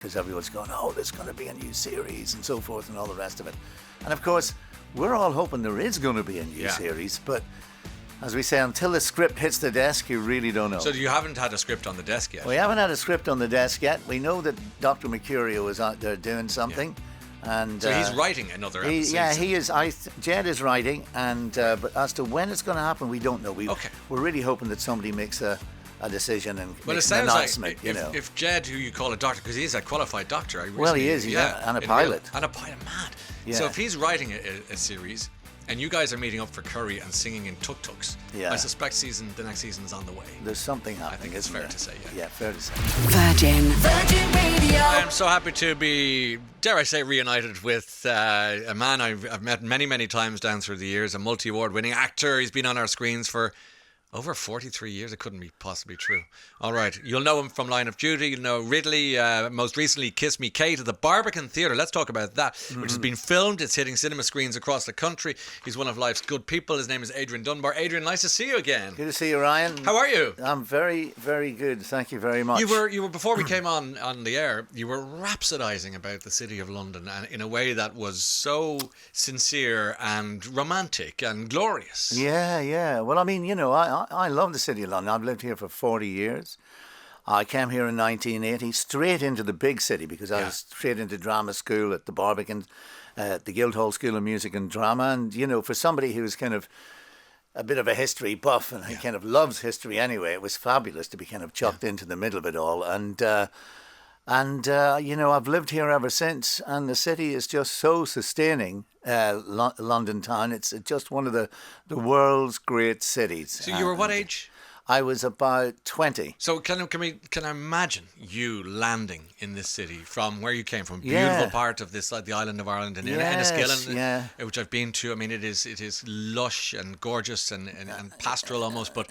because everyone's going, oh, there's going to be a new series and so forth and all the rest of it. And of course, we're all hoping there is going to be a new series, but as we say, until the script hits the desk, you really don't know. So you haven't had a script on the desk yet? We haven't had a script on the desk yet. We know that Dr. Mercurio is out there doing something. Yeah. And so he's writing another episode? Yeah, he is. Jed is writing, and but as to when it's going to happen, we don't know. We're really hoping that somebody makes a decision and makes an announcement. Like if Jed, who you call a doctor, because he is a qualified doctor. Well, he is, and a pilot. And a pilot, mad. Yeah. So if he's writing a series, and you guys are meeting up for curry and singing in Tuk Tuks, I suspect the next season is on the way. There's something happening. I think it's fair to say, Yeah, fair to say. Virgin Radio. I'm so happy to be, dare I say, reunited with a man I've met many, many times down through the years, a multi-award winning actor. He's been on our screens for over 43 years. It couldn't be possibly true. All right. You'll know him from Line of Duty. You'll know Ridley. Most recently, Kiss Me Kate at the Barbican Theatre. Let's talk about that, which has been filmed. It's hitting cinema screens across the country. He's one of life's good people. His name is Adrian Dunbar. Adrian, nice to see you again. Good to see you, Ryan. How are you? I'm very, very good. Thank you very much. You were before we came on the air, you were rhapsodizing about the city of London, and in a way that was so sincere and romantic and glorious. Yeah. Well, I mean, I love the city of London. I've lived here for 40 years. I came here in 1980, straight into the big city, because I was straight into drama school at the Barbican, the Guildhall School of Music and Drama. And, for somebody who's kind of a bit of a history buff and he kind of loves history anyway, it was fabulous to be kind of chucked into the middle of it all. And I've lived here ever since, and the city is just so sustaining. London town, it's just one of the world's great cities. So you were what age? I was about 20. So can I imagine you landing in this city from where you came from? Beautiful part of this, like the island of Ireland, and Enniskillen, which I've been to. I mean, it is lush and gorgeous and pastoral almost. But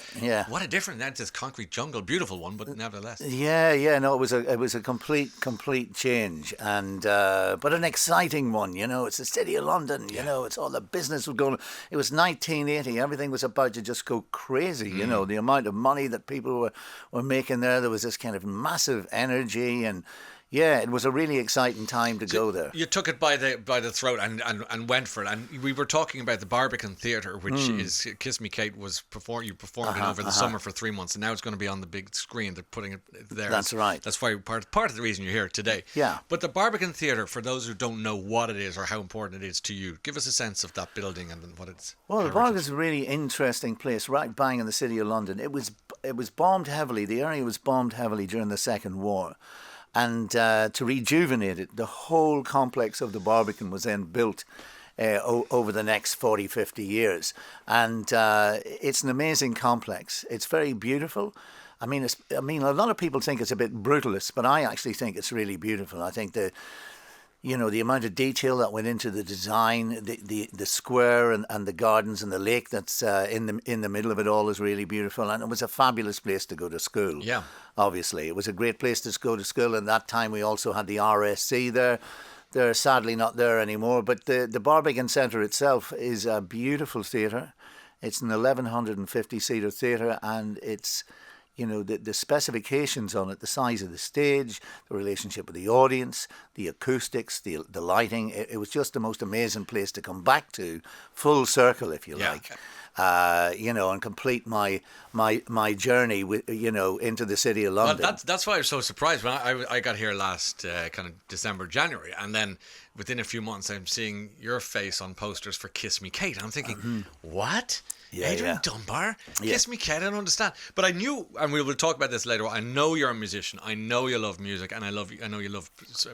what a difference! That's this concrete jungle, beautiful one, but nevertheless. No, it was a complete change, and but an exciting one. It's the city of London. It's all the business was going. It was 1980. Everything was about to just go crazy. The amount of money that people were making there. There was this kind of massive energy, and it was a really exciting time to go there. You took it by the throat and went for it. And we were talking about the Barbican Theatre, which is Kiss Me Kate you performed it over the summer for 3 months, and now it's going to be on the big screen. They're putting it there. That's right. That's why part of the reason you're here today. Yeah. But the Barbican Theatre, for those who don't know what it is or how important it is to you, give us a sense of that building and what it's. Well, the Barbican is a really interesting place, right bang in the city of London. It was bombed heavily. The area was bombed heavily during the Second War. And to rejuvenate it, the whole complex of the Barbican was then built over the next 40, 50 years. And it's an amazing complex. It's very beautiful. I mean, a lot of people think it's a bit brutalist, but I actually think it's really beautiful. I think the amount of detail that went into the design, the square and the gardens and the lake that's in the middle of it all is really beautiful. And it was a fabulous place to go to school. Yeah. Obviously, it was a great place to go to school. And that time we also had the RSC there. They're sadly not there anymore. But the Barbican Centre itself is a beautiful theatre. It's an 1,150-seater theatre, and it's the specifications on it, the size of the stage, the relationship with the audience, the acoustics, the lighting. It was just the most amazing place to come back to, full circle, if you like. And complete my journey into the city of London. Well, that's why I was so surprised when I got here last kind of December, January, and then within a few months I'm seeing your face on posters for Kiss Me Kate. I'm thinking, what? Adrian Dunbar? Kiss Me Kate? I don't understand. But I knew, and we will talk about this later on, I know you're a musician. I know you love music, and I know you love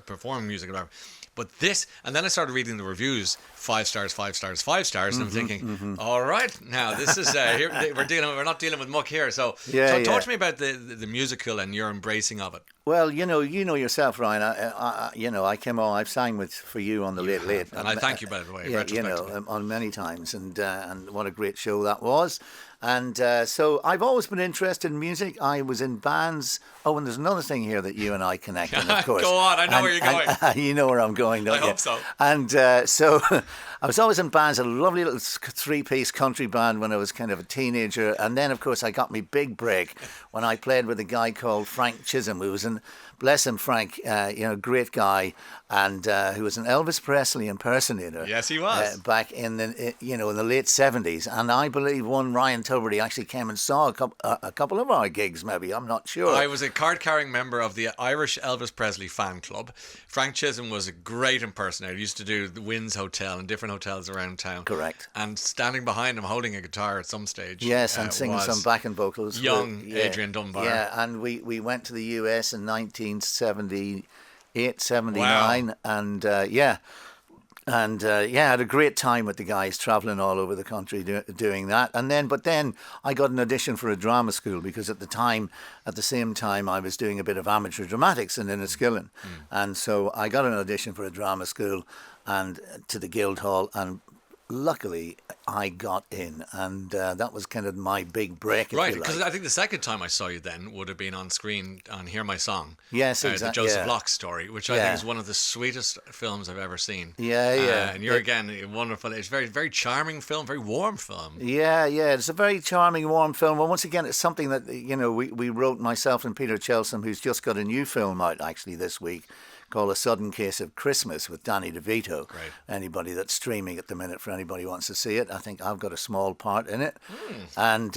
performing music and whatever. But this, and then I started reading the reviews, 5 stars, 5 stars, 5 stars, and I'm thinking, all right, now this is we're not dealing with muck here. So, talk to me about the musical and your embracing of it. Well, you know yourself, Ryan. I came on. I've sang for you on the Late, and I thank you, by the way. On many times, and what a great show that was. And so I've always been interested in music. I was in bands. Oh, and there's another thing here that you and I connect in, of course. Go on, I know where you're going. You know where I'm going, don't you? I hope so. And so I was always in bands, a lovely little 3-piece country band when I was kind of a teenager. And then, of course, I got my big break when I played with a guy called Frank Chisholm, who was in bless him, Frank, great guy, and who was an Elvis Presley impersonator. Yes, he was. Back in the in the late 70s, and I believe one Ryan Tubridy actually came and saw a couple of our gigs. Maybe, I'm not sure. I was a card-carrying member of the Irish Elvis Presley fan club. Frank Chisholm was a great impersonator. He used to do the Winds Hotel and different hotels around town. Correct. And standing behind him, holding a guitar at some stage. Yes, and singing some backing vocals. Young Adrian Dunbar. Yeah, and we went to the US in 1978, 79, wow. And had a great time with the guys, travelling all over the country doing that. But then I got an audition for a drama school, because at the same time, I was doing a bit of amateur dramatics in Enniskillen. And so I got an audition for a drama school and to the Guildhall, and luckily I got in, and that was kind of my big break. Right, because I think the second time I saw you then would have been on screen on Hear My Song. Yes, exactly. The Joseph Locke story, which I think is one of the sweetest films I've ever seen. Yeah. And you're again wonderful. It's a very, very charming film, very warm film. Yeah. It's a very charming, warm film. Well, once again, it's something that we wrote, myself and Peter Chelsom, who's just got a new film out actually this week, called A Sudden Case of Christmas, with Danny DeVito. Right. Anybody that's streaming at the minute, for anybody who wants to see it, I think I've got a small part in it. And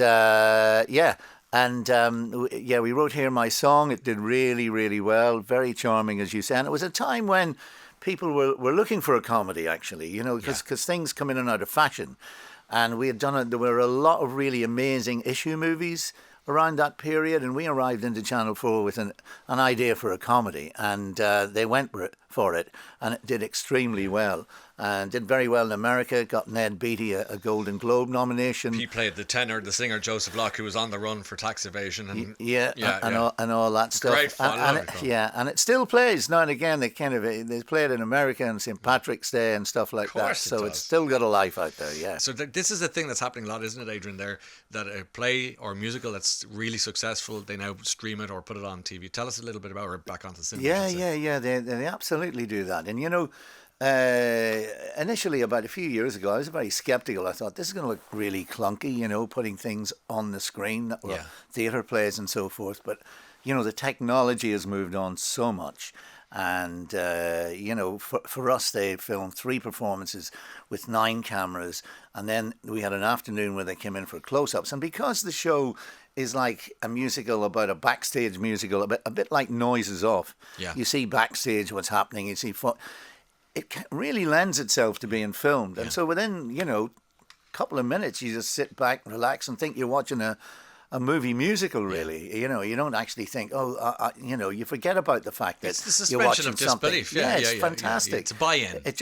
we wrote Hear My Song. It did really, really well. Very charming, as you said. And it was a time when people were looking for a comedy, actually, because things come in and out of fashion. And we had there were a lot of really amazing issue movies around that period, and we arrived into Channel 4 with an idea for a comedy, and they went for it, and it did extremely well, and did very well in America. Got Ned Beatty a Golden Globe nomination. He played the singer Joseph Locke, who was on the run for tax evasion, and all that stuff. Great fun, and it still plays now and again. They play it in America on St. Patrick's Day and stuff like that. So it's still got a life out there. Yeah. So this is a thing that's happening a lot, isn't it, Adrian? There, that a play or musical that's really successful, they now stream it or put it on TV. Tell us a little bit about it. Back onto cinema. Yeah. They absolutely do that, and initially, about a few years ago, I was very sceptical. I thought, this is going to look really clunky, putting things on the screen, theatre plays and so forth. But, the technology has moved on so much. And, for us, they filmed 3 performances with 9 cameras. And then we had an afternoon where they came in for close-ups. And because the show is like a musical about a backstage musical, a bit like Noises Off. Yeah. You see backstage what's happening. You see... It really lends itself to being filmed. And so within, a couple of minutes, you just sit back, relax, and think you're watching a movie musical, really. You don't actually think, you forget about the fact that it's the suspension you're watching of disbelief. Something. It's fantastic. It's a buy-in. It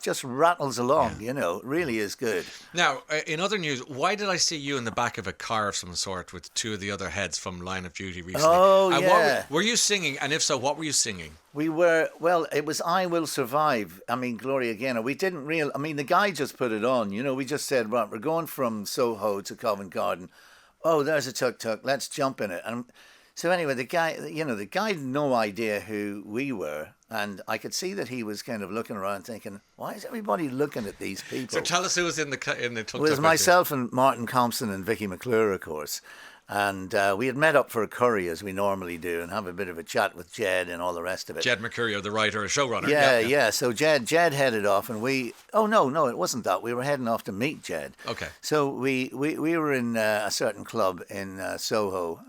just rattles along, it really is good. Now, in other news, why did I see you in the back of a car of some sort with 2 of the other heads from Line of Duty recently? Oh, yeah. Were you singing? And if so, what were you singing? We were, it was I Will Survive. I mean, Gloria Gaynor. We didn't the guy just put it on. We just said, right, we're going from Soho to Covent Garden. Oh, there's a Tuk Tuk. Let's jump in it. And so anyway, the guy had no idea who we were. And I could see that he was kind of looking around thinking, why is everybody looking at these people? So tell us who was in the Tuk Tuk. It was myself and Martin Compson and Vicky McClure, of course. And we had met up for a curry, as we normally do, and have a bit of a chat with Jed and all the rest of it. Jed Mercurio, the writer, a showrunner. Yeah. So Jed headed off, and we... Oh, no, it wasn't that. We were heading off to meet Jed. Okay. So we were in a certain club in Soho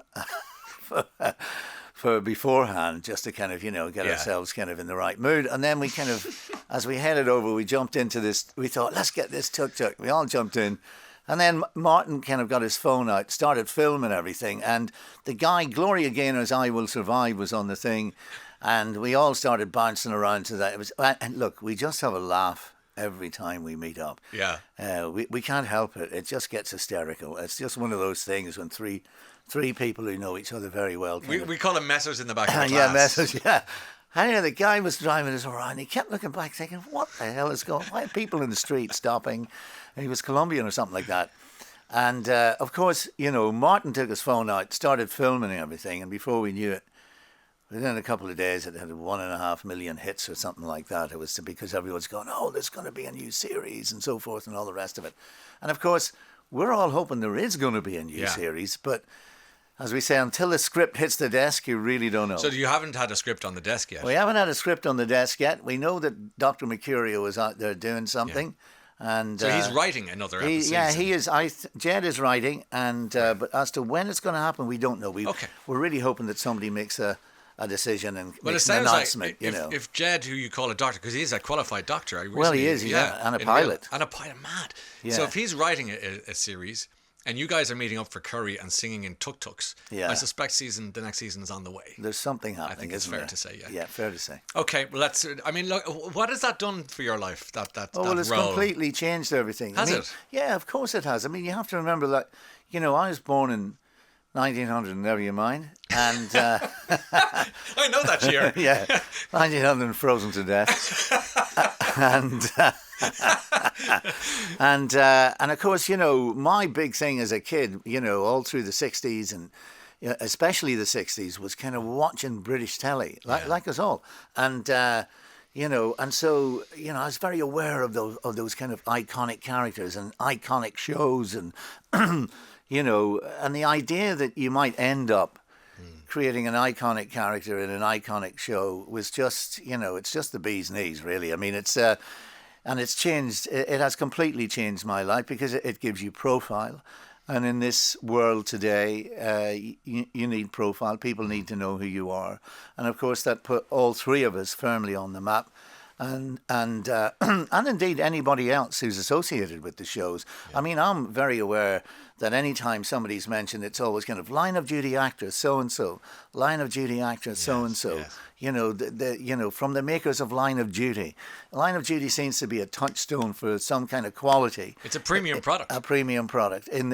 for beforehand, just to kind of, get ourselves kind of in the right mood. And then we kind of, as we headed over, we jumped into this... We thought, let's get this Tuk Tuk. We all jumped in. And then Martin kind of got his phone out, started filming everything. And the guy, Gloria Gaynor's I Will Survive, was on the thing. And we all started bouncing around to that. And look, we just have a laugh every time we meet up. Yeah. We can't help it. It just gets hysterical. It's just one of those things when three people who know each other very well. We call them messers in the back of the class. Yeah, messers, yeah. Anyway, the guy was driving us around. He kept looking back thinking, what the hell is going on? Why are people in the street stopping? And he was Colombian or something like that. And, of course, Martin took his phone out, started filming everything. And before we knew it, within a couple of days, it had 1.5 million hits or something like that. It was because everyone's going, oh, there's going to be a new series and so forth and all the rest of it. And, of course, we're all hoping there is going to be a new series. But As we say, until the script hits the desk, you really don't know. So you haven't had a script on the desk yet? We haven't had a script on the desk yet. We know that Dr. Mercurio is out there doing something. Yeah. And so he's writing another episode. Yeah, he is. Jed is writing, and but as to when it's going to happen, we don't know. We're really hoping that somebody makes a decision and makes an announcement. Like if Jed, who you call a doctor, because he is a qualified doctor. He is, and a pilot. And a pilot, mad. Yeah. So if he's writing a series, and you guys are meeting up for curry and singing in Tuk Tuks, I suspect the next season is on the way. There's something happening. I think it's fair to say, Yeah, fair to say. Okay, well, look, what has that done for your life, that it's role? completely changed everything. Has it? Yeah, of course it has. I mean, you have to remember that, I was born in 1900, never you mind. And I know that year. 1900, frozen to death. And of course, my big thing as a kid, all through the 60s and especially the 60s was kind of watching British telly, like us all. And and so I was very aware of those kind of iconic characters and iconic shows, and and the idea that you might end up creating an iconic character in an iconic show was just, it's just the bee's knees, really. I mean, it's and it's changed. It has completely changed my life because it gives you profile. And in this world today, you need profile. People need to know who you are. And of course, that put all three of us firmly on the map. And indeed anybody else who's associated with the shows. Yeah. I mean, I'm very aware that anytime somebody's mentioned, it's always kind of line of duty actor so and so, line of duty actor so and so. From the makers of Line of Duty. Line of Duty seems to be a touchstone for some kind of quality. It's a premium product. A premium product in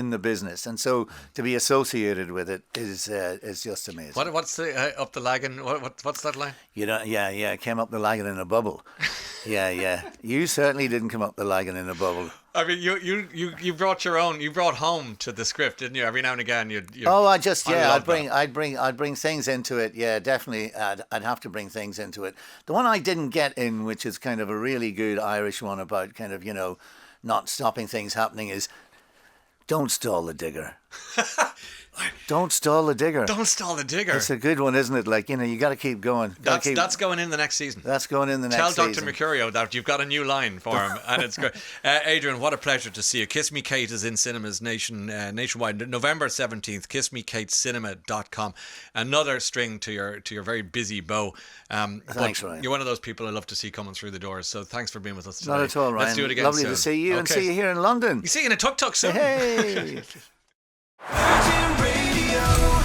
the business, and so to be associated with it is just amazing. What's the up the lagging? What's that line? Came up the lagging in a bubble. Yeah. You certainly didn't come up the lagging in a bubble. I mean, you brought your own. You brought home to the script, didn't you? Every now and again, I'd bring things into it. Yeah, definitely. I'd have to bring things into it. The one I didn't get in, which is kind of a really good Irish one about kind of not stopping things happening, is don't stall the digger. Don't stall the digger. Don't stall the digger. It's a good one, isn't it? Like, you got to keep going. That's going in the next season. That's going in the next season. Tell Dr. Mercurio that you've got a new line for him, and it's great. Adrian, what a pleasure to see you. Kiss Me Kate is in cinemas nationwide. November 17th, kissmekatecinema.com. Another string to your very busy bow. Thanks, Ryan. You're one of those people I love to see coming through the doors, so thanks for being with us today. Not at all, Ryan. Let's do it again Lovely soon. to see you and see you here in London. You see you in a Tuk Tuk soon. Hey! Virgin Radio.